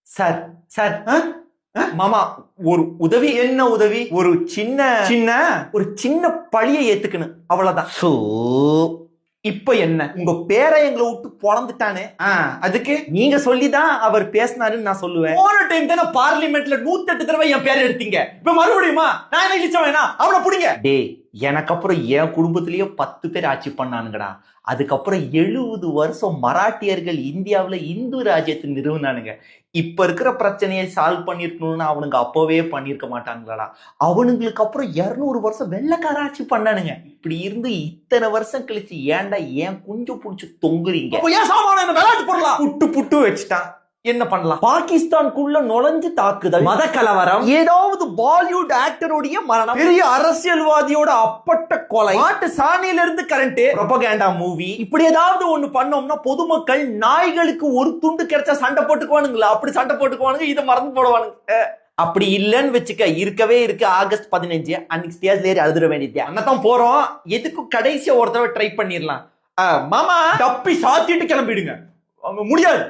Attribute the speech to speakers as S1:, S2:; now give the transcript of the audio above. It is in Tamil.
S1: சார் சார் மாமா ஒரு உதவி. என்ன உதவி? ஒரு சின்ன சின்ன ஒரு சின்ன பழியை ஏத்துக்கணும், அவ்வளவுதான். சோ இப்ப என்ன, உங்க பேரை எங்களை விட்டு பொழந்துட்டானே, அதுக்கு நீங்க சொல்லிதான் அவர் பேசினாருன்னு நான் சொல்லுவேன். போன டைம் தானே பார்லிமெண்ட்ல 108 தடவை என் பேரை எடுத்தீங்க, இப்ப மறுபடியுமா? நான் என்ன இழிச்ச வேணா? அவனை புடிங்க. டே, எனக்கு அப்புறம் என் குடும்பத்திலேயே 10 பேர் ஆட்சி பண்ணானுங்கடா. அதுக்கப்புறம் 70 வருஷம் மராட்டியர்கள் இந்தியாவில இந்து ராஜ்யத்தை நிறுவனானுங்க. இப்ப இருக்கிற பிரச்சனையை சால்வ் பண்ணிருக்கணும்னு அவனுங்க அப்பவே பண்ணிருக்க மாட்டாங்களா? அவனுங்களுக்கு அப்புறம் 200 வருஷம் வெள்ளைக்கார ஆட்சி பண்ணானுங்க. இப்படி இருந்து இத்தனை வருஷம் கழிச்சு ஏன்டா ஏன் குஞ்சு புடிச்சு தொங்குறீங்க? ஏன் சாமான விளையாட்டு பொருளா புட்டு புட்டு வச்சுட்டான், என்ன பண்ணலாம்? பாகிஸ்தானுக்குள்ள நுழைஞ்சு தாக்குதல், மத கலவரம், ஏதாவது பாலிவுட் ஆக்டருடைய மரணம், பெரிய அரசியல்வாதியோட அப்பட்ட கொலை, நாட்டு சாணியில இருந்து கரண்ட், ப்ரோபகேண்டா மூவி, இப்படி ஏதாவது ஒண்ணு பண்ணோம்னா பொதுமக்கள் நாய்களுக்கு ஒரு துண்டு கிடைச்சா சண்டை போட்டுக்குவானுங்களா? அப்படி சண்டை போட்டுக்குவானுங்க, இதை மறந்து போடுவானுங்க. அப்படி இல்லன்னு வச்சுக்க, இருக்கவே இருக்கு ஆகஸ்ட் 15 அன்னைக்கு ஸ்டேஜ்ல ஏறி அழுதுற வேண்டியது. அன்னதான் போறோம், எதுக்கும் கடைசியா ஒரு தடவை ட்ரை பண்ணிடலாம். மாமா டப்பி சாத்திட்டு கிளம்பிடுங்க. முடியாது.